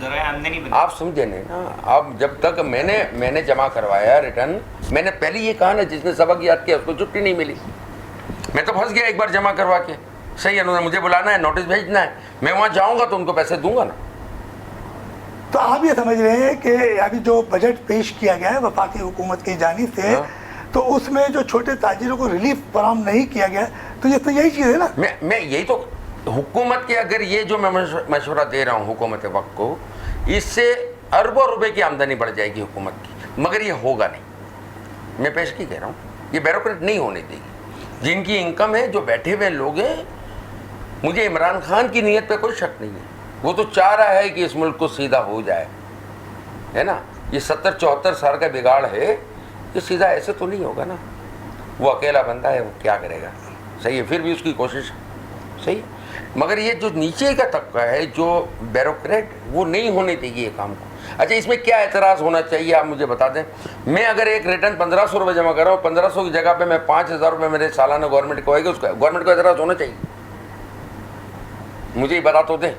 ذرائع آمدنی بنے. آپ سمجھے نہیں نا. اب جب تک میں نے جمع کروایا ریٹرن, میں نے پہلے یہ کہا نا جس نے سبق یاد کیا اس کو چھٹی نہیں ملی. میں تو پھنس گیا ایک بار جمع کروا کے. صحیح ہے, انہوں نے مجھے بلانا ہے, نوٹس بھیجنا ہے, میں وہاں جاؤں گا تو ان کو پیسے دوں گا نا. تو آپ یہ سمجھ رہے ہیں کہ ابھی جو بجٹ پیش کیا گیا ہے وفاقی حکومت کی جانب سے, تو اس میں جو چھوٹے تاجروں کو ریلیف فراہم نہیں کیا گیا, تو یہ تو یہی چیز ہے نا. میں یہی تو حکومت کے, اگر یہ جو میں مشورہ دے رہا ہوں حکومت وقت کو, اس سے اربوں روپے کی آمدنی بڑھ جائے گی حکومت کی, مگر یہ ہوگا نہیں. میں پیش کی کہہ رہا ہوں, یہ بیوروکریٹ نہیں ہونے دے گی. جن کی انکم ہے, جو بیٹھے ہوئے لوگ ہیں, مجھے عمران خان کی نیت پہ کوئی شک نہیں ہے. وہ تو چاہ رہا ہے کہ اس ملک کو سیدھا ہو جائے, ہے نا. یہ 70-74 سال کا بگاڑ ہے, یہ سیدھا ایسے تو نہیں ہوگا نا. وہ اکیلا بندہ ہے, وہ کیا کرے گا. صحیح ہے, پھر بھی اس کی کوشش صحیح ہے. مگر یہ جو نیچے کا طبقہ ہے, جو بیوروکریٹ, وہ نہیں ہونے دے گی یہ کام کو. اچھا, اس میں کیا اعتراض ہونا چاہیے آپ مجھے بتا دیں. میں اگر ایک ریٹرن 1500 روپے جمع کر رہا ہوں, 1500 کی جگہ پہ میں 5000 روپے میرے سالانہ گورنمنٹ کو آئے گا, اس کا گورنمنٹ کو اعتراض ہونا چاہیے. مجھے یہ بتا تو دیں.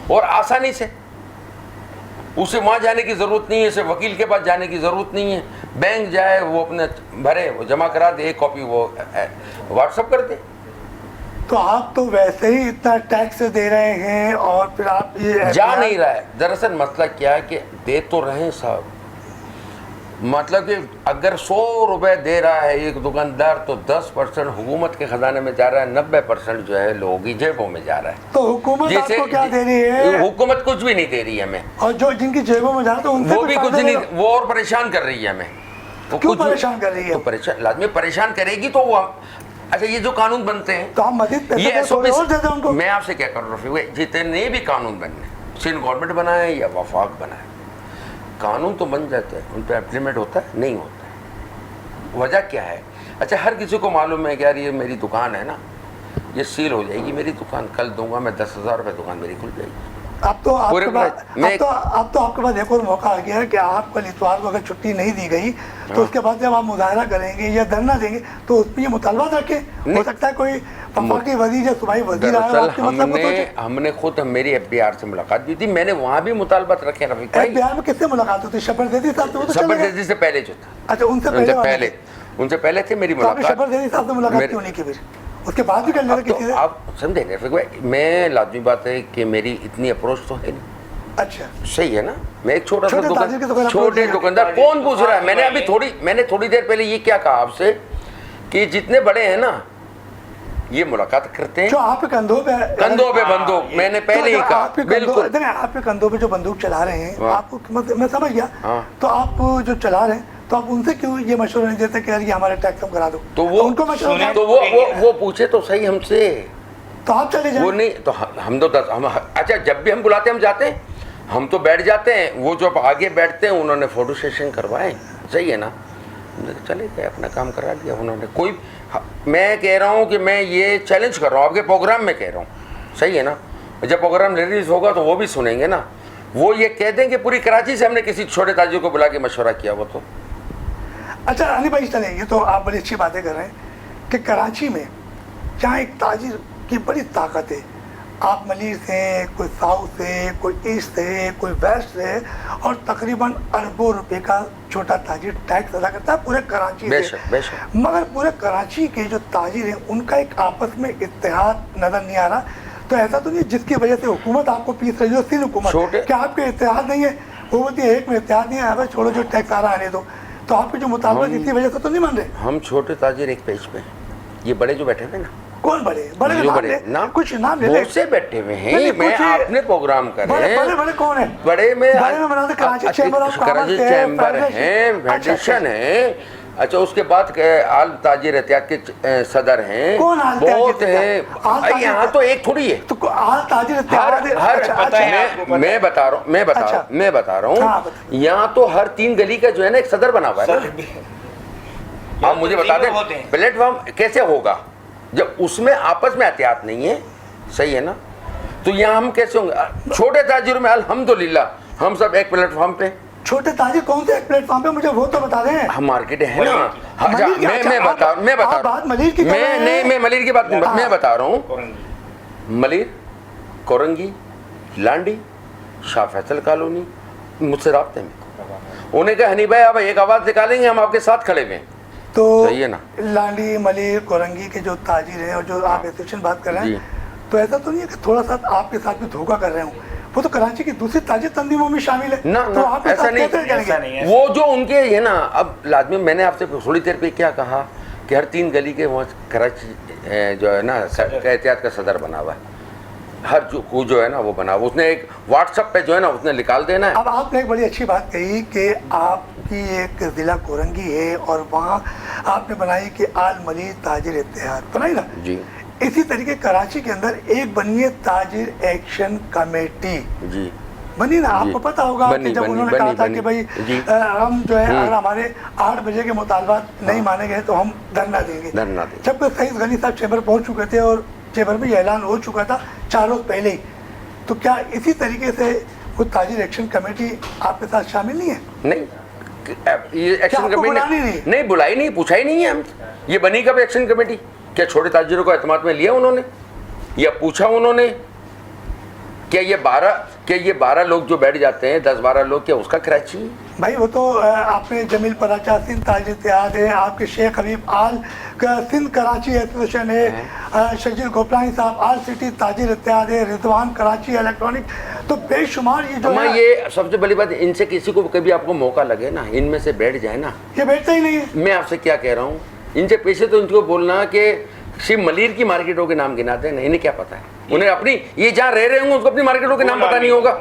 اور آسانی سے, اسے وہاں جانے کی ضرورت نہیں ہے, اسے وکیل کے پاس جانے کی ضرورت نہیں ہے. بینک جائے, وہ اپنے بھرے, وہ جمع کرا دے, ایک کاپی وہ واٹس اپ کر دے. تو آپ تو ویسے ہی اتنا ٹیکس دے رہے ہیں, اور پھر آپ یہ جا نہیں رہا ہے. دراصل مسئلہ کیا ہے کہ دے تو رہے ہیں صاحب, مطلب کہ اگر 100 روپے دے رہا ہے ایک دکاندار, تو 10% حکومت کے خزانے میں جا رہا ہے, 90% جو ہے لوگوں کی جیبوں میں جا رہا ہے. تو حکومت آپ کو کیا دے رہی ہے؟ حکومت کچھ بھی نہیں دے رہی ہے ہمیں, اور جو جن کی جیبوں میں جا رہا ہے ان سے وہ بھی کچھ نہیں, وہ اور پریشان کر رہی ہے ہمیں. کیوں پریشان کر رہی ہے؟ تو لازمی پریشان کرے گی. تو وہ اچھا, یہ جو قانون بنتے ہیں, تو ہم مزید یہ پیسے تھوڑے اور دے دیں ان کو. میں آپ سے کیا کر رہا ہوں رفیق, جتنے بھی قانون بننے, سندھ گورنمنٹ بنائے یا وفاق بنائے, قانون تو بن جاتے ہیں, ان پہ امپلیمنٹ ہوتا ہے نہیں ہوتا ہے. وجہ کیا ہے؟ اچھا, ہر کسی کو معلوم ہے کہ یار یہ میری دکان ہے نا, یہ سیل ہو جائے گی میری دکان, کل دوں گا میں 10,000 روپے, دکان میری کھل جائے گی. اب تو آپ کے پاس ایک اور موقع آ گیا ہے کہ آپ کو اتوار کو اگر چھٹی نہیں دی گئی, تو اس کے بعد جب آپ مظاہرہ کریں گے یا دھرنا دیں گے, تو اس پہ یہ مطالبات رکھیں. ہو سکتا ہے کوئی وفاقی وزیر یا صوبائی وزیر آئے. ہم نے خود, میری FBR سے ملاقات بھی تھی, میں نے وہاں بھی مطالبات رکھے رفیق بھائی. FBR میں کس سے ملاقات ہوتی؟ شبر زیدی صاحب سے؟ شبر زیدی سے پہلے جو تھا. اچھا, ان سے پہلے تھے میری تو آپ نے ملاقات. شبر زیدی صاحب سے ملاقات کیوں نہیں کی پھر؟ اس کے بعد بھی کر لیتے کسی سے. آپ سمجھیں گے رفیق بھائی, میں لازمی بات ہے کہ میری اتنی اپروچ تو ہے نہیں. اچھا, صحیح ہے نا, میں ایک چھوٹا سا چھوٹے دکاندار, کون پوچھ رہا ہے. میں نے تھوڑی دیر پہلے یہ کیا کہا آپ سے کہ جتنے بڑے ہیں نا یہ ملاقات کرتے ہیں, جو آپ کے کندھوں پہ بندوق, میں نے پہلے ہی کہا. بالکل, آپ کے کندھوں پہ جو بندوق چلا رہے ہیں, آپ کو میں سمجھ گیا, تو آپ جو چلا رہے ہیں, تو آپ ان سے کیوں یہ مشورہ نہیں دیتے کہ یار یہ ہمارے ٹیکس کم کرا دو؟ تو وہ ان کو مشورہ, تو وہ پوچھے تو صحیح ہم سے, تو آپ چلے جائیں. وہ نہیں تو ہم تو اچھا, جب بھی ہم بلاتے ہیں ہم جاتے ہیں, ہم تو بیٹھ جاتے ہیں. وہ جو آگے بیٹھتے ہیں انہوں نے فوٹو سیشن کروائے, صحیح ہے نا, چلے گئے, اپنا کام کرا لیا انہوں نے. کوئی, میں کہہ رہا ہوں کہ میں یہ چیلنج کر رہا ہوں آپ کے پروگرام میں کہہ رہا ہوں, صحیح ہے نا. جب پروگرام ریلیز ہوگا تو وہ بھی سنیں گے نا, وہ یہ کہہ دیں کہ پوری کراچی سے ہم نے کسی چھوٹے تاجر کو بلا کے مشورہ کیا. وہ تو اچھا علی بھائی چلیں, یہ تو آپ بڑی اچھی باتیں کر رہے ہیں کہ کراچی میں جہاں ایک تاجر کی بڑی طاقت ہے, آپ ملیر سے, کوئی ساؤتھ سے, کوئی ایسٹ سے, کوئی ویسٹ سے, اور تقریباً اربوں روپے کا چھوٹا تاجر ٹیکس ادا کرتا ہے پورے کراچی سے. مگر پورے کراچی کے جو تاجر ہیں ان کا ایک آپس میں اتحاد نظر نہیں آ رہا. تو ایسا تو نہیں جس کی وجہ سے حکومت آپ کو پیس رہی ہے, سندھ حکومت, کیا آپ کے اتحاد نہیں ہے؟ وہ بولتی ہے ایک میں اتحاد نہیں ہے, چھوڑو جو ٹیکس آ رہا آنے دو. تو آپ کے جو مطالبات اسی وجہ سے تو نہیں مان رہے؟ ہم چھوٹے تاجر ایک پیج پہ, یہ بڑے جو بیٹھے ہوئے نا, کون بڑے کچھ نام لے, بہت سے بیٹھے ہوئے ہیں. میں آپ نے پروگرام کرے, بڑے کون ہیں؟ بڑے میں کراچی چیمبر آف کامرس ہیں, فیڈریشن ہیں. اچھا, اس کے بعد آل تاجر احتیاط کے صدر ہیں, بہت ہیں. یہاں تو ایک تھوڑی ہے, میں بتا رہا ہوں یہاں تو ہر 3 گلی کا جو ہے نا ایک صدر بنا ہوا ہے نا. آپ مجھے بتا دیں پلیٹ فارم کیسے ہوگا جب اس میں آپس میں احتیاط نہیں ہے, صحیح ہے نا. تو یہاں ہم کیسے ہوں گے؟ چھوٹے تاجروں میں الحمدللہ ہم سب ایک پلیٹ فارم پہ. چھوٹے تاجر کون سے ایک پلیٹ فارم پہ؟ مجھے وہ تو بتا دیں. ہم مارکیٹ ہے نا, میں بتا رہا ہوں, میں ملیر کی بات میں بتا رہا ہوں. ملیر, کورنگی, لانڈی, شاہ فیصل کالونی مجھ سے رابطے میں. انہوں نے کہا حنیف بھائی آپ ایک آواز نکالیں گے ہم آپ کے ساتھ کھڑے ہوئے ہیں. تو صحیح ہے نا. لانڈی ملیر کورنگی کے جو تاجر ہیں اور جو آپ ایسوسیشن بات کر رہے ہیں تو ایسا تو نہیں ہے کہ تھوڑا سا آپ کے ساتھ بھی دھوکہ کر رہے ہوں؟ وہ تو کراچی کی دوسری تاجر تنظیموں میں شامل ہے. نہ ایسا نہیں. وہ جو ان کے یہ نا اب لازمی میں نے آپ سے تھوڑی دیر پہ کیا کہا کہ ہر 3 گلی کے وہاں کراچی جو ہے نا احتیاط کا صدر بنا ہوا ہے. ہر جو ہے نا وہ بنا ہوا. اس نے ایک واٹس ایپ پہ جو ہے نا اس نے نکال دینا ہے. اب آپ نے ایک بڑی اچھی بات کہی کہ آپ کی ایک ضلع کورنگی ہے اور وہاں آپ نے بنائی کہ آل ملیر تاجر اتحاد بنائی نا. جی. اسی طریقے کراچی کے اندر ایک بنی ہے تاجر ایکشن کمیٹی. جی بنی نا. آپ کو پتہ ہوگا کہ جب انہوں نے کہا تھا کہ بھائی ہم جو ہے اگر ہمارے 8 بجے کے مطالبات نہیں مانے گئے تو ہم دھرنا دیں گے. جب کہ سعید غنی صاحب چیمبر پہنچ چکے تھے اور چیمبر میں یہ اعلان ہو چکا تھا 4 روز پہلے ہی. تو کیا اسی طریقے سے وہ تاجر ایکشن کمیٹی آپ کے ساتھ شامل نہیں ہے؟ نہیں یہ ایکشن کمیٹی نہیں بلائی نہیں پوچھا ہی نہیں ہے. ہم یہ بنی کب ایکشن کمیٹی؟ کیا چھوٹے تاجروں کو اعتماد میں لیا انہوں نے یا پوچھا انہوں نے؟ کیا یہ 12 لوگ جو بیٹھ جاتے ہیں 10-12 لوگ کیا اس کا کراچی؟ بھائی وہ تو آپ نے جمیل پراچا سندھ تاجر اتحاد ہے, آپ کے شیخ حبیب آل سندھ کراچی ایسوسیشن ہے, شجیل گوپلانی صاحب آل سٹی تاجر اتحاد ہے, رضوان کراچی الیکٹرانک. تو بے شمار یہ جو ہے یہ سب سے بڑی بات ان سے کسی کو کبھی آپ کو موقع لگے نا ان میں سے بیٹھ جائے نا. یہ بیٹھتا ہی نہیں ہے. میں آپ سے کیا کہہ رہا ہوں ان سے پیچھے تو ان کو بولنا کہ صرف ملیر کی مارکیٹوں کے نام گناتے ہیں. انہیں کیا پتا ہے انہیں اپنی یہ جہاں رہ رہے ہوں گے اس کو اپنی مارکیٹوں کے نام پتا نہیں ہوگا.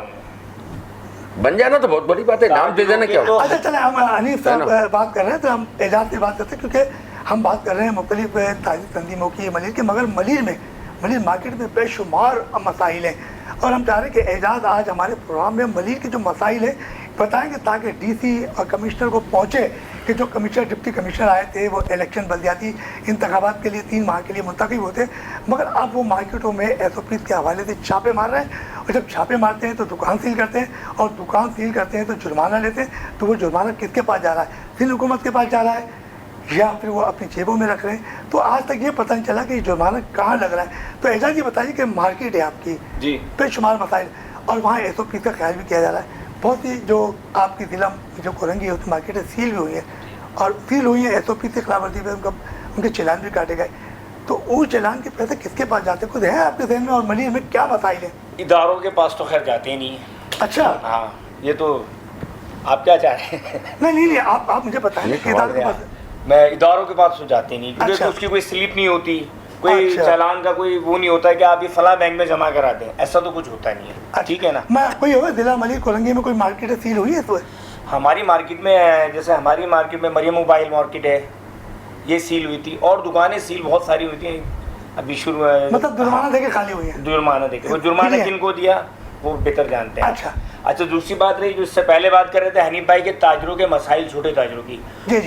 بن جانا تو بہت بڑی بات ہے, نام دے دینا کیا ہوگا. اچھا چلیں ہم حنیف صاحب بات کر رہے ہیں تو ہم اعجاز سے بات کرتے ہیں کیونکہ ہم بات کر رہے ہیں مختلف تاجر تنظیموں کی ملیر کے, مگر ملیر مارکیٹ میں بے شمار مسائل ہیں اور ہم چاہ رہے ہیں کہ اعجاز آج ہمارے پروگرام میں ملیر کے جو مسائل ہیں بتائیں گے تاکہ ڈی سی اور کمشنر کو پہنچے کہ جو کمشنر ڈپٹی کمشنر آئے تھے وہ الیکشن بلدیاتی انتخابات کے لیے 3 ماہ کے لیے منتخب ہوتے مگر اب وہ مارکیٹوں میں ایس او پیز کے حوالے سے چھاپے مار رہے ہیں اور جب چھاپے مارتے ہیں تو دکان سیل کرتے ہیں اور دکان سیل کرتے ہیں تو جرمانہ لیتے ہیں. تو وہ جرمانہ کس کے پاس جا رہا ہے؟ سندھ حکومت کے پاس جا رہا ہے یا پھر وہ اپنی جیبوں میں رکھ رہے ہیں. تو آج تک یہ پتہ نہیں چلا کہ یہ جرمانہ کہاں لگ رہا ہے. تو اعجاز یہ بتائیے کہ مارکیٹ ہے آپ کی جی بے شمار مسائل اور وہاں ایس او پی کا خیال بھی کیا جا رہا ہے. بہت سی جو آپ کی ضلع جو کورنگی ہوتی مارکیٹ ہے سیل بھی ہوئی ہے اور سیل ہوئی ہیں ایس او پی سے خلاف ورزی پہ ان کے چلان بھی کاٹے گئے. تو اس چلان کے پیسے کس کے پاس جاتے ہیں کچھ ہے آپ کے ذہن میں اور ملیر میں کیا مسائل ہیں؟ اداروں کے پاس تو خیر جاتے ہی نہیں ہیں. اچھا ہاں یہ تو آپ کیا چاہ رہے ہیں؟ نہیں آپ مجھے بتائیں کہ اداروں کے پاس میں اداروں کے پاس تو جاتے نہیں کیونکہ اس کی کوئی سلپ نہیں ہوتی, کوئی چالان کا کوئی وہ نہیں ہوتا ہے کہ آپ یہ فلاں بینک میں جمع کرا دیں, ایسا تو کچھ ہوتا نہیں ہے. ٹھیک ہے نا. میں کوئی ہوگا ضلع ملیر کورنگی میں کوئی مارکیٹ سیل ہوئی ہے تو ہماری مارکیٹ میں جیسے ہماری مارکیٹ میں مریم موبائل مارکیٹ ہے یہ سیل ہوئی تھی اور دکانیں سیل بہت ساری ہوئی تھیں ابھی شروع مطلب جرمانہ دے کے خالی ہوئی ہیں. جرمانہ دے کے وہ جرمانہ کن کو دیا وہ بہتر جانتے ہیں. اچھا دوسری بات رہی جو اس سے پہلے بات کر رہے تھے حنیف بھائی کے تاجروں کے مسائل چھوٹے تاجروں کی,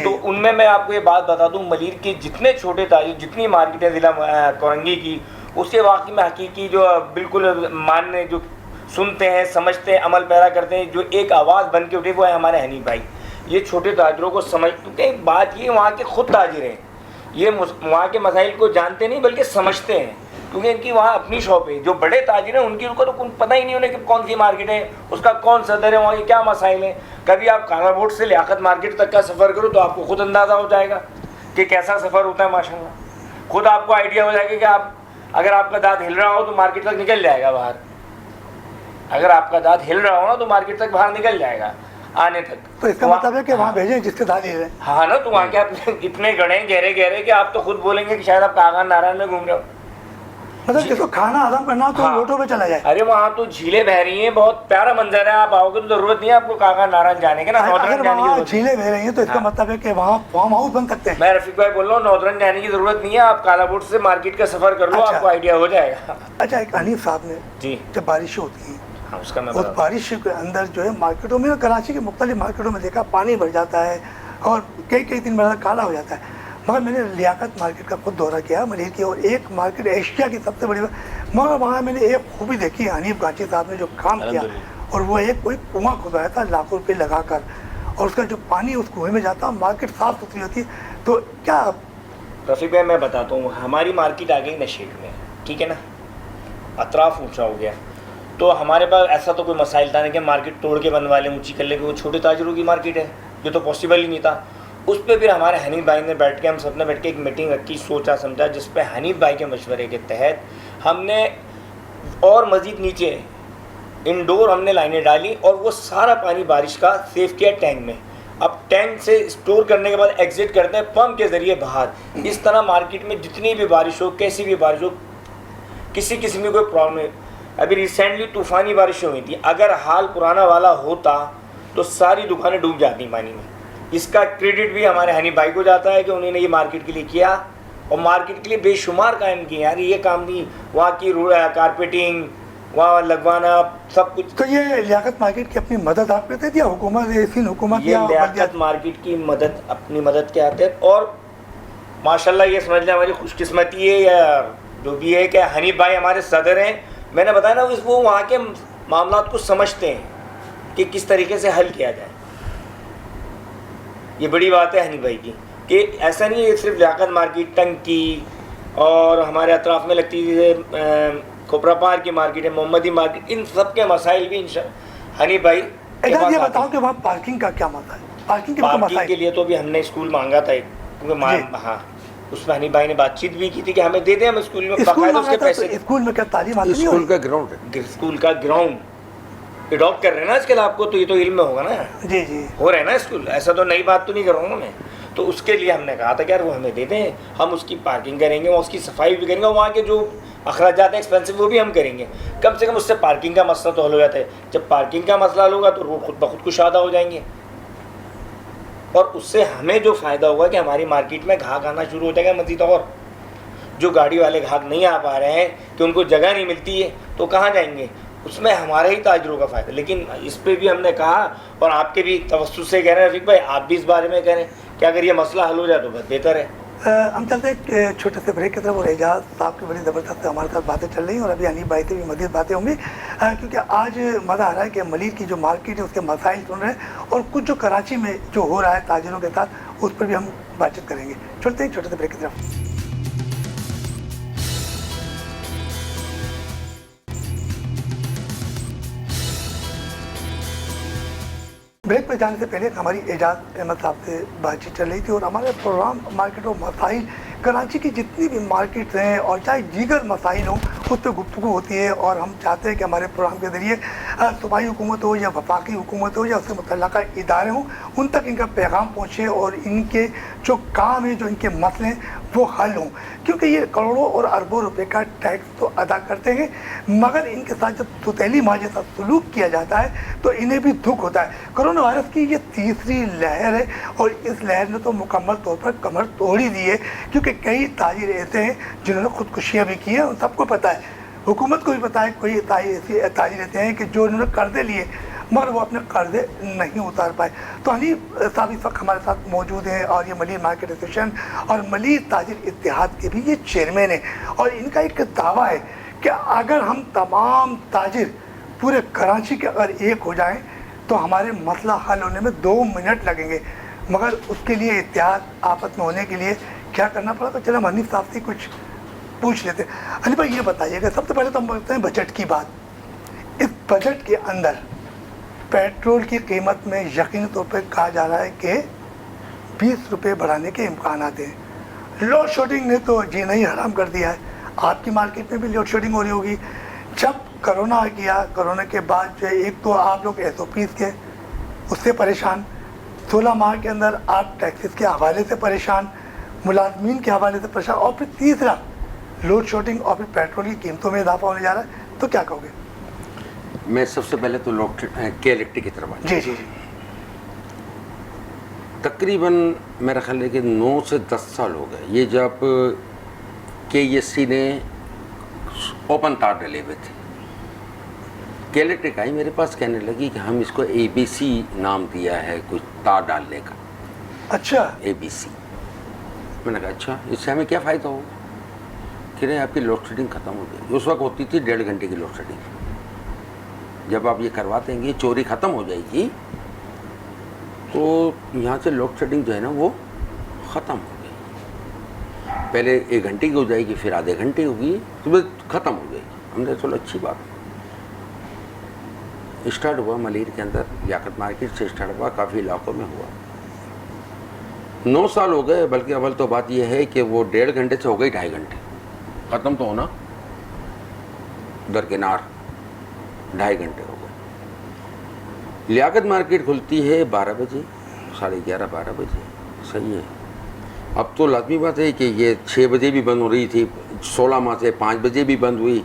تو ان میں آپ کو یہ بات بتا دوں ملیر کے جتنے چھوٹے تاجر جتنی مارکیٹیں ضلع کورنگی کی اس کے واقعی میں حقیقی جو بالکل ماننے جو سنتے ہیں سمجھتے ہیں عمل پیرا کرتے ہیں جو ایک آواز بن کے اٹھے وہ ہے ہمارے حنیف بھائی. یہ چھوٹے تاجروں کو سمجھ کیونکہ بات یہ وہاں کے خود تاجر ہیں یہ وہاں کے مسائل کو جانتے نہیں بلکہ سمجھتے ہیں کیونکہ ان کی وہاں اپنی شاپ ہے. جو بڑے تاجر ہیں ان کی کو تو پتہ ہی نہیں انہیں کہ کون سی مارکیٹ ہے اس کا کون صدر ہے وہاں کے کیا مسائل ہیں. کبھی آپ کالا بوٹ سے لیاقت مارکیٹ تک کا سفر کرو تو آپ کو خود اندازہ ہو جائے گا کہ کیسا سفر ہوتا ہے. ماشاء اللہ خود آپ کو آئیڈیا ہو جائے گا کہ آپ اگر آپ کا دانت ہل رہا ہو تو مارکیٹ تک نکل جائے گا باہر. اگر آپ کا دانت ہل رہا ہو نا تو مارکیٹ تک باہر نکل جائے گا آنے تک. تو اس کا مطلب ہے کہ وہاں بھیجیں جس کے دانت ہل رہے ہیں. ہاں نا تو وہاں کے آپ اتنے گڑے گہرے کہ آپ تو خود بولیں گے کہ شاید آپ کاغان نارائن میں گھوم رہے ہو. مطلب جس کو کھانا ہضم کرنا ہو تو روٹوں پہ چلا جائے. ارے وہاں تو جھیلیں بہ رہی ہیں بہت پیارا منظر ہے. آپ آؤ گے تو ضرورت نہیں ہے آپ کو کاغان نارائن جانے کے نا نودرن جانے کی. جھیلیں بہ رہی ہیں تو اس کا مطلب ہے کہ وہاں فارم ہاؤس بن سکتے ہیں. میں رفیق بھائی بول رہا ہوں نودرن جانے کی ضرورت نہیں ہے. آپ کالا بوٹ سے مارکیٹ کا سفر کر لو آپ کو آئیڈیا ہو جائے گا. اچھا ایک حنیف صاحب نے جی جب بارشیں ہوتی ہیں اس کا میں اس بارش کے اندر جو ہے مارکیٹوں میں کراچی کے مختلف مارکیٹوں میں دیکھا پانی بھر جاتا ہے اور کئی دن بعد کالا ہو جاتا ہے. مگر میں نے لیاقت مارکیٹ کا خود دورہ کیا ملیر کی اور ایک مارکیٹ ایشیا کی سب سے بڑی مگر وہاں میں نے ایک خوبی دیکھی حنیف گانچی صاحب نے جو کام کیا اور وہ ایک کوئی کنواں کھدوایا تھا لاکھوں روپے لگا کر اور اس کا جو پانی اس کنویں میں جاتا مارکیٹ صاف ستھری ہوتی. تو کیا رفیق بھائی میں بتاتا ہوں ہماری مارکیٹ آ گئی نشیٹ میں ٹھیک ہے نا اطراف اونچا ہو گیا تو ہمارے پاس ایسا تو کوئی مسائل تھا نہیں کہ مارکیٹ توڑ کے بنوا لیں اونچی کر لیں، کہ وہ چھوٹے تاجروں کی مارکیٹ ہے، یہ تو پاسبل ہی نہیں تھا. اس پہ پھر ہمارے حنیف بھائی نے بیٹھ کے، ہم سب نے بیٹھ کے ایک میٹنگ رکھی، سوچا سمجھا، جس پہ حنیف بھائی کے مشورے کے تحت ہم نے اور مزید نیچے انڈور ہم نے لائنیں ڈالی اور وہ سارا پانی بارش کا سیو کیا ٹینک میں. اب ٹینک سے اسٹور کرنے کے بعد ایگزٹ کرتے ہیں پمپ کے ذریعے باہر. اس طرح مارکیٹ میں جتنی بھی بارش ہو، کیسی بھی بارش ہو، کسی قسم کی کوئی پرابلم نہیں. ابھی ریسنٹلی طوفانی بارشیں ہوئی تھیں، اگر حال پرانا والا ہوتا تو ساری دکانیں ڈوب جاتی پانی میں. اس کا کریڈٹ بھی ہمارے حنیف بھائی کو جاتا ہے کہ انہوں نے یہ مارکیٹ کے لیے کیا اور مارکیٹ کے لیے بے شمار کام کیے. یعنی یہ کام نہیں، وہاں کی کارپیٹنگ وہاں لگوانا سب کچھ. تو یہ لیاقت مارکیٹ کی اپنی مدد آپ کرتے تھے یا حکومت حکومت یہ لیاقت مارکیٹ کی مدد اپنی مدد کے آتے ہیں. اور ماشاءاللہ یہ سمجھ لیں ہماری خوش قسمتی ہے یا جو بھی ہے کہ حنیف بھائی ہمارے صدر ہیں. میں نے بتایا نا وہ وہاں کے معاملات کو سمجھتے ہیں کہ کس طریقے سے حل کیا جائے. یہ بڑی بات ہے حنیف بھائی کی کہ ایسا نہیں ہے صرف لیاقت مارکیٹ، ٹنکی اور ہمارے اطراف میں لگتی ہے کھوپرا پار کی مارکیٹ ہے، محمدی مارکیٹ، ان سب کے مسائل بھی حنیف بھائی یہ بتاؤ کہ وہاں پارکنگ کا کیا مسئلہ ہے؟ پارکنگ کے لیے تو بھی ہم نے اسکول مانگا تھا کیونکہ ہاں اس میں حنیف بھائی نے بات چیت بھی کی تھی کہ ہمیں دے دیں، ہم اسکول میں باقاعدہ اس کے پیسے. اسکول میں کیا تعلیم آتی ہے؟ اسکول کا گراؤنڈ ہے، اسکول کا گراؤنڈ اڈاپٹ کر رہے ہیں نا آج کل. آپ کو تو یہ تو علم میں ہوگا نا. جی جی ہو رہا ہے نا اسکول، ایسا تو نئی بات تو نہیں کر رہا ہوں میں. تو اس کے لیے ہم نے کہا تھا کہ یار وہ ہمیں دے دیں، ہم اس کی پارکنگ کریں گے، وہاں اس کی صفائی بھی کریں گے، وہاں کے جو اخراجات ہیں ایکسپینسو وہ بھی ہم کریں گے. کم سے کم اس سے پارکنگ کا مسئلہ تو حل ہو جاتا ہے. جب پارکنگ کا مسئلہ حل ہوگا تو روڈ خود بخود کشادہ ہو جائیں گے اور اس سے ہمیں جو فائدہ ہوگا کہ ہماری مارکیٹ میں گھاگ آنا شروع ہو جائے گا مزید. اور جو گاڑی والے گھاگ نہیں آ پا رہے ہیں کہ ان کو جگہ نہیں ملتی ہے تو کہاں جائیں گے؟ اس میں ہمارے ہی تاجروں کا فائدہ. لیکن اس پہ بھی ہم نے کہا اور آپ کے بھی توسط سے کہہ رہے ہیں رفیق بھائی، آپ بھی اس بارے میں کہہ رہے ہیں کہ اگر یہ مسئلہ حل ہو جائے تو بہت بہتر ہے. ہم چلتے ہیں ایک چھوٹے سے بریک کی طرف. اور اعجاز صاحب کی بڑی زبردست ہمارے ساتھ باتیں چل رہی ہیں اور ابھی حنیف بھائی سے بھی مزید باتیں ہوں گی کیونکہ آج مزہ آ رہا ہے کہ ملیر کی جو مارکیٹ ہے اس کے مسائل سن رہے ہیں اور کچھ جو کراچی میں جو ہو رہا ہے تاجروں کے ساتھ اس پر بھی ہم بات چیت کریں گے. چلتے ہیں چھوٹے سے بریک کی طرف. بریک پہ جانے سے پہلے ہماری اعجاز احمد صاحب سے بات چیت چل رہی تھی اور ہمارے پروگرام مارکیٹ و مسائل کراچی کی جتنی بھی مارکیٹس ہیں اور چاہے دیگر مسائل ہوں اس پہ گفتگو ہوتی ہے. اور ہم چاہتے ہیں کہ ہمارے پروگرام کے ذریعے صوبائی حکومت ہو یا وفاقی حکومت ہو یا اس سے متعلقہ ادارے ہوں ان تک ان کا پیغام پہنچے اور ان کے جو کام ہیں، جو ان کے مسئلے ہیں وہ حل ہوں. کیونکہ یہ کروڑوں اور اربوں روپے کا ٹیکس تو ادا کرتے ہیں مگر ان کے ساتھ جب سوتیلی ماں جیسا سلوک کیا جاتا ہے تو انہیں بھی دکھ ہوتا ہے. کرونا وائرس کی یہ تیسری لہر ہے اور اس لہر نے تو مکمل طور پر کمر توڑ ہی دی ہے کیونکہ کئی تاجر ایسے ہیں جنہوں نے خودکشیاں بھی کی ہیں. اور سب کو پتہ ہے، حکومت کو بھی پتہ ہے، کوئی ایسے تاجر ایسے ہیں کہ جو انہوں نے قرضے لیے مگر وہ اپنے قرضے نہیں اتار پائے. تو حنیف صاحب اس وقت ہمارے ساتھ موجود ہیں اور یہ ملیر مارکیٹ ایسوسیشن اور ملیر تاجر اتحاد کے بھی یہ چیئرمین ہیں. اور ان کا ایک دعویٰ ہے کہ اگر ہم تمام تاجر پورے کراچی کے اگر ایک ہو جائیں تو ہمارے مسئلہ حل ہونے میں 2 منٹ لگیں گے. مگر اس کے لیے اتحاد آپس میں ہونے کے لیے کیا کرنا پڑا؟ تو چلے ہم حنیف صاحب سے کچھ پوچھ لیتے ہیں. حنیف بھائی یہ بتائیے گا، سب سے پہلے تو ہم بولتے ہیں بجٹ کی بات. اس بجٹ کے اندر پیٹرول کی قیمت میں یقینی طور پہ کہا جا رہا ہے کہ 20 روپے بڑھانے کے امکانات ہیں. لوڈ شیڈنگ نے تو جینا ہی حرام کر دیا ہے. آپ کی مارکیٹ میں بھی لوڈ شیڈنگ ہو رہی ہوگی. جب کرونا آ گیا، کرونا کے بعد جو ایک تو آپ لوگ SOPs کے اس سے پریشان، 16 ماہ کے اندر آپ ٹیکسز کے حوالے سے پریشان، ملازمین کے حوالے سے پریشان، اور پھر تیسرا لوڈ شیڈنگ اور پھر پیٹرول کی قیمتوں میں اضافہ ہونے جا رہا ہے. تو کیا کہو گے؟ میں سب سے پہلے تو کے الیکٹرک کی طرف جی جی جی تقریباً میرا خیال ہے کہ 9 سے 10 سال ہو گئے یہ جب KESC نے اوپن تار ڈلے ہوئے تھے. کے الیکٹرک آئی میرے پاس کہنے لگی کہ ہم اس کو ABC نام دیا ہے کچھ تار ڈالنے کا. اچھا ABC. میں نے کہا اچھا اس سے ہمیں کیا فائدہ ہوگا؟ کہ نہیں آپ کی لوڈ شیڈنگ ختم ہو گئی. اس وقت ہوتی تھی 1.5 گھنٹے کی لوڈ شیڈنگ. جب آپ یہ کروا دیں گے چوری ختم ہو جائے گی تو یہاں سے لوڈ شیڈنگ جو ہے نا وہ ختم ہو گئی. پہلے 1 گھنٹے کی ہو جائے گی، پھر آدھے گھنٹے ہوگی، تو ختم ہو جائے گی. ہم نے چلو اچھی بات. اسٹارٹ ہوا ملیر کے اندر، لیاقت مارکیٹ سے اسٹارٹ ہوا، کافی علاقوں میں ہوا. 9 سال ہو گئے، بلکہ اول تو بات یہ ہے کہ وہ 1.5 گھنٹے سے ہو گئی 2.5 گھنٹے ختم تو ہونا، درکنار 2.5 گھنٹے ہو گئے. لیاقت مارکیٹ کھلتی ہے 12 بجے، 11:30 12 بجے. صحیح ہے. اب تو لازمی بات ہے کہ یہ 6 بجے بھی بند ہو رہی تھی، 16 ماہ سے 5 بجے بھی بند ہوئی،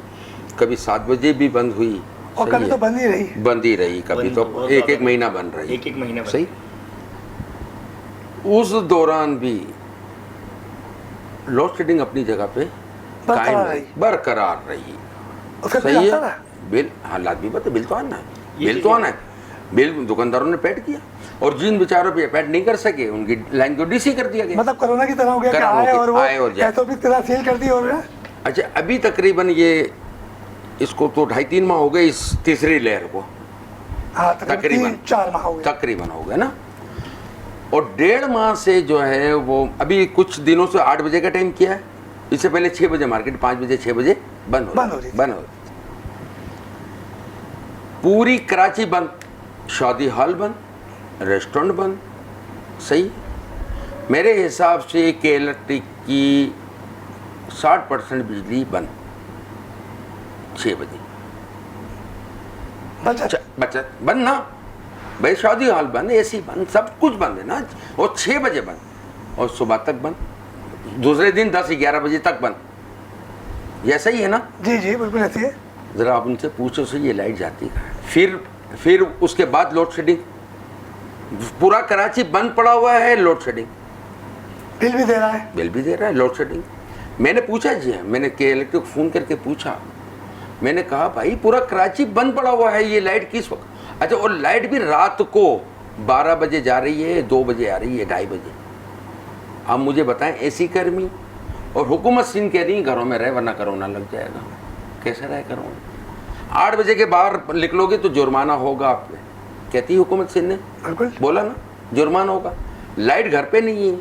کبھی 7 بجے بھی بند ہوئی، اور کبھی تو بند ہی رہی کبھی تو ایک مہینہ بند رہی. ایک مہینہ. صحیح. اس دوران بھی لوڈ شیڈنگ اپنی جگہ پہ قائم رہی، برقرار رہی. صحیح ہے. بل، ہاں لازمی بات ہے، بل تو آنا ہے، بل تو آنا ہے. بل دکانداروں نے پیڈ کیا، اور جن بیچاروں پہ پیڈ نہیں کر سکے ان کی لائن کو ڈی سی کر دیا گیا. مطلب کورونا کی طرح ہو گیا کہ آئے اور کیسوں بھی طرح سیل کر دی. اور اچھا ابھی تقریباً یہ اس کو تو 2.5-3 ماہ ہو گئے اس تیسری لہر کو، تقریباً 4 ماہ ہو گئے، تقریباً ہو گئے نا. اور 1.5 ماہ سے جو ہے وہ ابھی کچھ دنوں سے 8 بجے کا ٹائم کیا ہے. اس سے پہلے 6 بجے مارکیٹ 5 بجے 6 بجے بند ہو رہی. پوری کراچی بند، شادی ہال بند، ریسٹورنٹ بند. صحیح. میرے حساب سے کہ الیکٹرک کی 60% بجلی بند 6 بجے. بچت بند نا بھائی، شادی ہال بند، اے سی بند، سب کچھ بند ہے نا. اور 6 بجے بند، اور صبح تک بند، دوسرے دن 10-11 بجے تک بند. یہ صحیح ہے نا؟ جی جی بالکل ایسی ہے. ذرا آپ ان سے پوچھو سے یہ لائٹ جاتی ہے. پھر اس کے بعد لوڈ شیڈنگ، پورا کراچی بند پڑا ہوا ہے. لوڈ شیڈنگ، بل بھی دے رہا ہے، لوڈ شیڈنگ. میں نے پوچھا جی، میں نے کہ الیکٹرک فون کر کے پوچھا، میں نے کہا بھائی پورا کراچی بند پڑا ہوا ہے، یہ لائٹ کس وقت؟ اچھا، اور لائٹ بھی رات کو 12 بجے جا رہی ہے، 2 بجے آ رہی ہے، 2:30 بجے. اب مجھے بتائیں ایسی گرمی، اور حکومت سندھ کہہ رہی گھروں میں رہے ورنہ کرونا لگ جائے گا. کیسے رہے کرونا؟ 8 بجے کے باہر نکلو گے تو جرمانہ ہوگا آپ پہ، کہتی حکومت سندھ نے. بالکل بولا نا جرمانہ ہوگا. لائٹ گھر پہ نہیں ہے.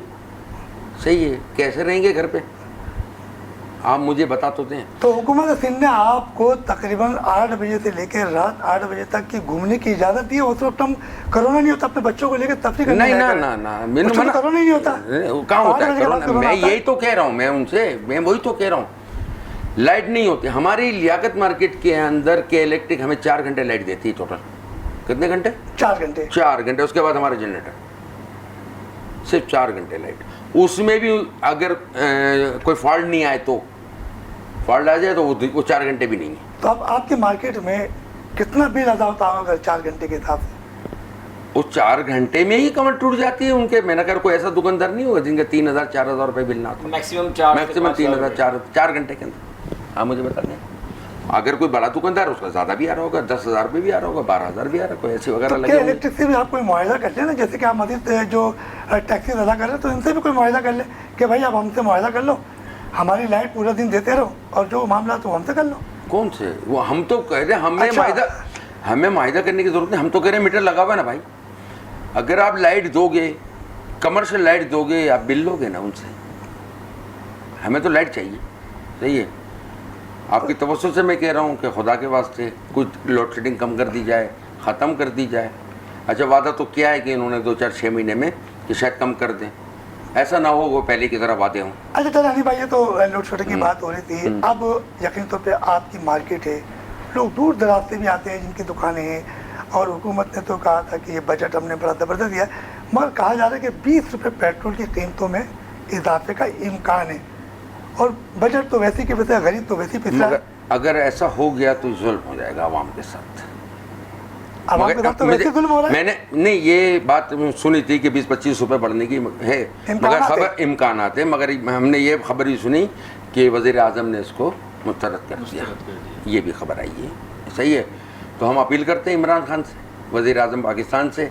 صحیح ہے. کیسے رہیں گے گھر پہ؟ آپ مجھے بتا تو دیں. تو حکومت سندھ نے آپ کو تقریباً 8 بجے سے لے کے رات 8 بجے تک کی گھومنے کی اجازت دی ہے. اس وقت ہم کرونا نہیں ہوتا، اپنے بچوں کو لے کے تفریح کرنے نہیں نا کرونا ہی نہیں ہوتا. کہاں ہوتا ہے کرونا؟ میں یہی تو کہہ رہا ہوں، میں وہی تو کہہ رہا ہوں. لائٹ نہیں ہوتی. ہماری لیاقت مارکیٹ کے اندر کے الیکٹرک ہمیں 4 گھنٹے لائٹ دیتی ہے ٹوٹل. کتنے گھنٹے؟ 4 گھنٹے. 4 گھنٹے. اس کے بعد ہمارا جنریٹر صرف 4 گھنٹے لائٹ. اس میں بھی اگر کوئی فالٹ نہیں آئے تو، فالٹ آ جائے تو وہ 4 گھنٹے بھی نہیں ہے. تو اب آپ کی مارکیٹ میں کتنا بل ادا ہوتا ہوگا 4 گھنٹے کے حساب سے؟ وہ 4 گھنٹے میں ہی کمر ٹوٹ جاتی ہے ان کے. میں نے کہا کوئی ایسا دکاندار نہیں ہوگا جن کا 3,000-4,000 روپے بل نہ آتا. میکسیمم 3,000 4 گھنٹے کے اندر. آپ مجھے بتا دیں، اگر کوئی بڑا دکاندار اس کا زیادہ بھی آ رہا ہوگا، 10,000 روپے بھی آ رہا ہوگا، 12,000 بھی آ رہا ہے، کوئی ایسی وغیرہ لگے. الیکٹرک سے بھی آپ کوئی معاہدہ کر لیں نا، جیسے کہ آپ مزید جو ٹیکسیز ادا کر رہے ہیں تو ان سے بھی کوئی معاہدہ کر لیں کہ بھائی آپ ہم سے معاہدہ کر لو، ہماری لائٹ پورا دن دیتے رہو، اور جو معاملات وہ ہم سے کر لو. کون سے؟ وہ ہم تو کہہ رہے ہیں ہمیں معاہدہ کرنے کی ضرورت نہیں. ہم تو کہہ رہے ہیں میٹر لگا ہوا ہے نا بھائی. اگر آپ لائٹ دو گے، کمرشل لائٹ دو گے، آپ بل لو گے نا ان سے. ہمیں تو لائٹ چاہیے. صحیح ہے. آپ کی توسط سے میں کہہ رہا ہوں کہ خدا کے واسطے کچھ لوڈ شیڈنگ کم کر دی جائے، ختم کر دی جائے. اچھا وعدہ تو کیا ہے کہ انہوں نے 2-4-6 مہینے میں کہ شاید کم کر دیں. ایسا نہ ہو وہ پہلے کی طرح وعدے ہوں. اچھا چل علی بھائی، یہ تو لوڈ شیڈنگ کی بات ہو رہی تھی. اب یقینی طور پہ آپ کی مارکیٹ ہے، لوگ دور دراز سے بھی آتے ہیں جن کی دکانیں ہیں، اور حکومت نے تو کہا تھا کہ یہ بجٹ ہم نے بڑا زبردست دیا ہے، مگر کہا جا رہا ہے کہ 20 روپے پیٹرول کی قیمتوں میں اضافے کا امکان ہے، اور بجٹ تو ویسے کہ ویسے، غریب تو ویسے پچھلا ہے. اگر ایسا ہو گیا تو ظلم ہو جائے گا عوام کے ساتھ. عوام کے ساتھ تو ویسے ظلم ہو رہا ہے. میں نے نہیں یہ بات سنی تھی کہ 20-25 روپے بڑھنے کی ہے، مگر خبر امکانات ہے. مگر ہم نے یہ خبر بھی سنی کہ وزیر اعظم نے اس کو مسترد کر دیا. یہ بھی خبر آئی ہے. صحیح ہے. تو ہم اپیل کرتے ہیں عمران خان سے، وزیر اعظم پاکستان سے،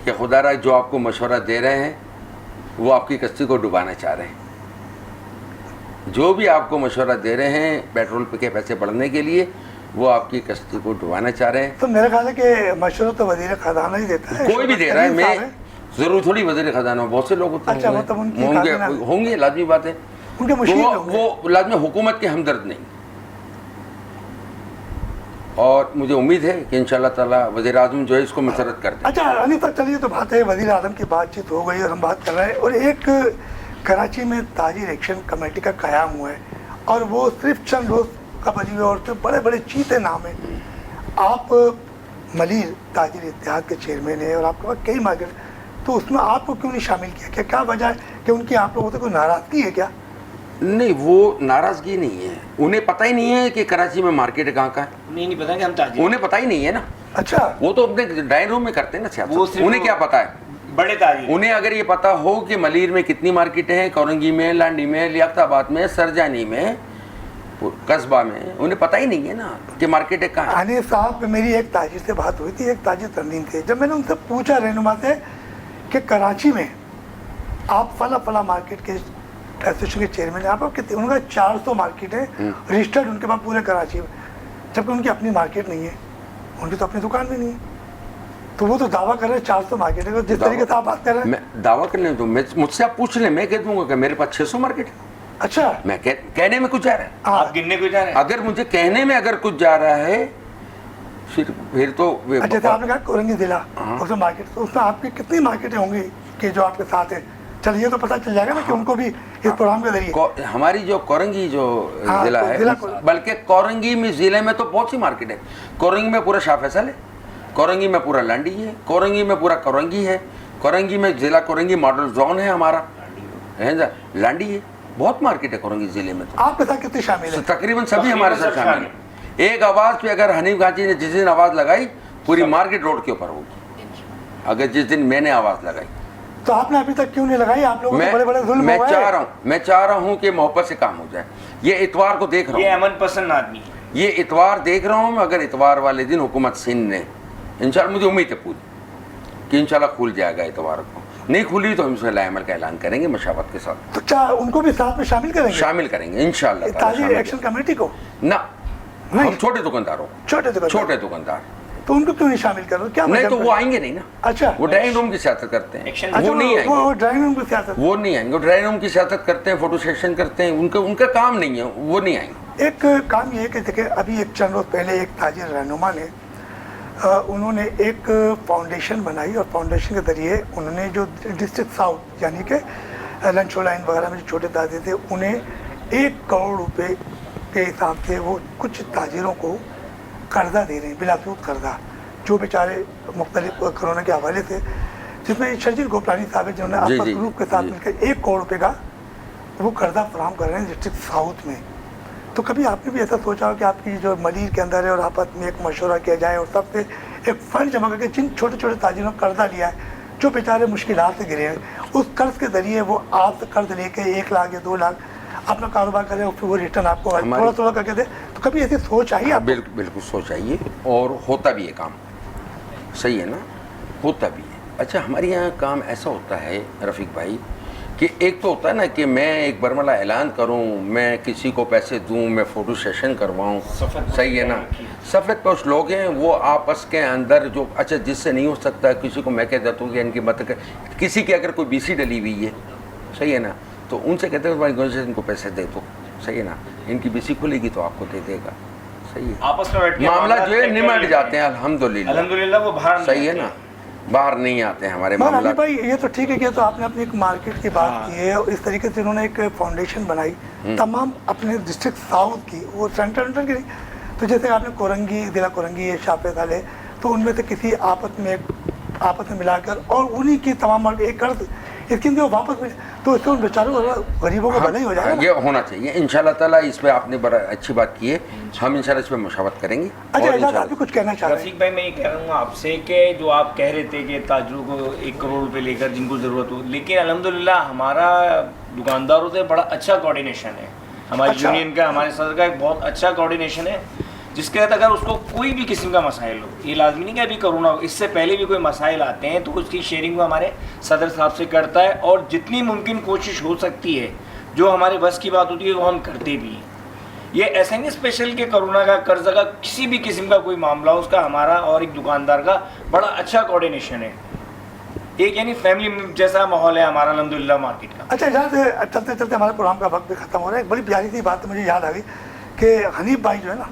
کہ خدا را جو آپ کو مشورہ دے رہے ہیں وہ آپ کی کشتی کو ڈبانا چاہ رہے ہیں. جو بھی آپ کو مشورہ دے رہے ہیں پیٹرول کے پیسے بڑھنے کے لیے، وہ آپ کی کشتی کو ڈبانا چاہ رہے ہیں. تو میرا خیال ہے کہ مشورہ تو وزیر خزانہ ہی دیتا ہے. کوئی بھی دے رہا ہے. میں ضرور تھوڑی وزیر خزانہ، بہت سے لوگ ہوتے ہیں، ہوں گے، لازمی بات ہے. وہ لازمی حکومت کے ہمدرد نہیں. اور مجھے امید ہے کہ انشاءاللہ تعالیٰ وزیر اعظم جو ہے اس کو مسرت کر دیں. اچھا حنیف صاحب چلیے تو بات ہے وزیر اعظم کی بات چیت ہو گئی اور ہم بات کر رہے ہیں, اور ایک کراچی میں تاجر ایکشن کمیٹی کا قیام ہوا ہے اور وہ صرف چند روز کا بنی ہوئی اور بڑے بڑے چیتے نام ہیں. آپ ملیر تاجر اتحاد کے چیئرمین ہیں اور آپ کے پاس کئی مارکیٹ, تو اس میں آپ کو کیوں نہیں شامل کیا؟ کیا وجہ ہے کہ ان کی آپ لوگوں سے کوئی ناراضگی ہے کیا؟ نہیں, وہ ناراضگی نہیں ہے, انہیں پتہ ہی نہیں ہے کہ کراچی میں مارکیٹ کہاں کا ہے. نہیں پتا کہ ہم تاجر, انہیں پتہ ہی نہیں ہے نا. اچھا, وہ تو اپنے ڈرائنگ روم میں کرتے ہیں نا سیاست, انہیں کیا پتہ ہے. بڑے تاجر انہیں اگر یہ پتہ ہو کہ ملیر میں کتنی مارکیٹیں ہیں, کورنگی میں, لانڈی میں, لیاقت آباد میں, سرجانی میں, قصبہ میں, انہیں پتہ ہی نہیں ہے نا کہ مارکیٹیں کہاں ہیں. حنیف صاحب میری ایک تاجر سے بات ہوئی تھی, ایک تاجر تنظیم تھے, جب میں نے ان سے پوچھا رہنما سے کہ کراچی میں آپ فلاں مارکیٹ کے ایسوسیشن کے چیئرمین ہیں, آپ کو کتنے؟ انہوں نے کہا 400 مارکیٹیں رجسٹرڈ ان کے پاس پورے کراچی میں, جبکہ ان کی اپنی مارکیٹ نہیں ہے, ان کی تو اپنی دکان بھی نہیں ہے. تو وہ تو دعویٰ کر رہے ہیں 400 مارکیٹ ہے. جس طریقے سے آپ بات کر رہے ہیں, میں دعویٰ کر لیں تو مجھ سے آپ پوچھ لیں, میں کہہ دوں گا کہ میرے پاس 600 مارکیٹ ہے. اچھا, میں کہنے میں کچھ جا رہا ہے, آپ گننے کو جا رہے ہیں. اگر مجھے کہنے میں اگر کچھ جا رہا ہے پھر تو جیسے آپ نے کہا کورنگی ضلع اس میں مارکیٹ, تو اس میں آپ کی کتنی مارکیٹیں ہوں گی کہ جو آپ کے ساتھ ہیں؟ چلیے یہ تو پتہ چل جائے گا نا کہ ان کو بھی اس پروگرام کے ذریعے. ہماری جو کورنگی جو ضلع ہے, بلکہ کورنگی میں ضلع میں تو بہت سی مارکیٹ ہے. کورنگی میں پورا شاہ فیصل ہے, کورنگی میں پورا لانڈی ہے, کورنگی میں پورا کورنگی ہے, کورنگی میں ضلع کورنگی ماڈل زون ہے ہمارا, لانڈی ہے, بہت مارکیٹ ہے کورنگی ضلع میں. تو آپ کے ساتھ کتنی شامل ہے؟ تقریباً سبھی ہمارے ساتھ شامل ہیں. ایک آواز پہ اگر حنیف گانچی نے جس دن آواز لگائی پوری مارکیٹ روڈ کے اوپر ہوگی, اگر جس دن میں نے آواز لگائی. تو آپ نے ابھی تک کیوں نہیں لگائی؟ آپ لوگوں کو بڑے بڑے ظلم ہو گئے. میں چاہ رہا ہوں کہ محبت سے کام ہو جائے. یہ اتوار کو دیکھ رہا ہوں, یہ امن پسند آدمی ہے, یہ اتوار دیکھ رہا ہوں. اگر اتوار والے دن حکومت سندھ نے انشاءاللہ, مجھے امید ہے پوری کہ انشاءاللہ کھل جائے گا اتوار کو. نہیں کھلی تو ہم اس میں لائے عمل کا اعلان کریں گے مشاورت کے ساتھ. تو کیا ان کو بھی ساتھ میں شامل کریں گے؟ شامل کریں گے انشاءاللہ. تاجر ایکشن کمیٹی کو نہ, ہم چھوٹے دکانداروں, چھوٹے دکاندار. تو ان کو کیوں نہیں شامل کرو؟ کیا نہیں تو وہ آئیں گے نہیں نا. اچھا, وہ ڈرائنگ روم کی سیاست کرتے ہیں, وہ نہیں آئیں گے. وہ ڈرائنگ روم کی سیاست, وہ نہیں آئیں گے. وہ ڈرائنگ روم کی سیاست کرتے ہیں, فوٹو سیشن کرتے ہیں, ان کا کام نہیں ہے, وہ نہیں آئیں گے. ایک کام یہ ہے کہ دیکھیں ابھی ایک چند روز پہلے ایک تاجر رہنما نے انہوں نے ایک فاؤنڈیشن بنائی اور فاؤنڈیشن کے ذریعے انہوں نے جو ڈسٹرکٹ ساؤتھ یعنی کہ لنچو لائن وغیرہ میں جو چھوٹے تاجر تھے انہیں 1 کروڑ روپے کے حساب سے وہ کچھ تاجروں کو قرضہ دے رہے ہیں, بلا سود قرضہ, جو بیچارے مختلف کرونا کے حوالے سے, جس میں شرجیل گوپلانی صاحب جنہوں نے آپس گروپ کے ساتھ مل کر 1 کروڑ روپے کا وہ قرضہ فراہم کر رہے ہیں ڈسٹرکٹ ساؤتھ میں. تو کبھی آپ نے بھی ایسا سوچا ہو کہ آپ کی جو ملیر کے اندر ہے اور آپس میں ایک مشورہ کیا جائے اور سب سے ایک فنڈ جمع کر کے جن چھوٹے چھوٹے تاجروں نے قرضہ لیا ہے, جو بیچارے مشکلات سے گرے ہیں, اس قرض کے ذریعے وہ آپ سے قرض لے کے 1 لاکھ یا 2 لاکھ اپنا کاروبار کرے اور پھر وہ ریٹرن آپ کو تھوڑا تھوڑا کر کے دے. تو کبھی ایسی سوچ آئی آپ؟ بالکل سوچ آئیے, اور ہوتا بھی ہے کام, صحیح ہے نا, ہوتا بھی ہے. اچھا, ہمارے یہاں کام ایسا ہوتا ہے رفیق بھائی کہ ایک تو ہوتا ہے نا کہ میں ایک برملہ اعلان کروں, میں کسی کو پیسے دوں, میں فوٹو سیشن کرواؤں, صحیح ہے نا. سفید پوش لوگ ہیں, وہ آپس کے اندر جو اچھا جس سے نہیں ہو سکتا کسی کو میں کہہ دیتا ہوں کہ ان کی مدد کسی کی اگر کوئی BC ڈلی ہوئی ہے, صحیح ہے نا, تو ان سے کہتے ہیں بھائی گوشت ان کو پیسے دے دو, صحیح ہے نا, ان کی BC کھلے گی تو آپ کو دے دے گا, صحیح ہے. آپس میں معاملہ جو ہے نمٹ جاتے ہیں الحمدللہ, وہ باہر صحیح ہے نا, باہر نہیں آتے ہیں ہمارے معاملات. بھائی یہ تو ٹھیک ہے کہ تو آپ نے اپنی ایک مارکیٹ کی بات کی ہے, اور اس طریقے سے انہوں نے ایک فاؤنڈیشن بنائی تمام اپنے ڈسٹرکٹ ساؤتھ کی, وہ سینٹر کی نہیں. تو جیسے آپ نے کورنگی ضلع کورنگی ہے, شاہ فیصل ہے, تو ان میں سے کسی آپس میں ملا کر اور انہی کی تمام ایک قرض اس کے اندر وہ واپس ملے, تو اس سے ان بیچاروں غریبوں کو بھلا ہی ہو جائے گا. یہ ہونا چاہیے انشاءاللہ تعالیٰ. اس پہ آپ نے بڑا اچھی بات کی ہے, ہم انشاءاللہ اس پہ مشاورت کریں گے. اچھا اعجاز, آپ بھی کچھ کہنا چاہ رہے ہیں؟ رفیق بھائی میں یہ کہہ رہا ہوں آپ سے کہ جو آپ کہہ رہے تھے کہ تاجروں کو 1 کروڑ روپے لے کر جن کو ضرورت ہو, لیکن الحمدللہ ہمارا دکانداروں سے بڑا اچھا کوارڈینیشن ہے, ہماری یونین کا, ہمارے صدر کا ایک بہت اچھا کوارڈینیشن ہے, جس کے تحت اگر اس کو کوئی بھی قسم کا مسائل ہو, یہ لازمی نہیں کہ ابھی کرونا ہو, اس سے پہلے بھی کوئی مسائل آتے ہیں تو اس کی شیئرنگ وہ ہمارے صدر صاحب سے کرتا ہے, اور جتنی ممکن کوشش ہو سکتی ہے جو ہمارے بس کی بات ہوتی ہے وہ ہم کرتے بھی ہیں. یہ ایسا نہیں اسپیشل کہ کرونا کا قرض کا کسی بھی قسم کا کوئی معاملہ ہو, اس کا ہمارا اور ایک دکاندار کا بڑا اچھا کوارڈینیشن ہے, ایک یعنی فیملی جیسا ماحول ہے ہمارا الحمدللہ مارکیٹ کا. اچھا اعجاز, چلتے چلتے ہمارے پروگرام کا وقت بھی ختم ہو رہا ہے. ایک بڑی پیاری سی بات مجھے یاد آ گئی کہ حنیف بھائی جو ہے نا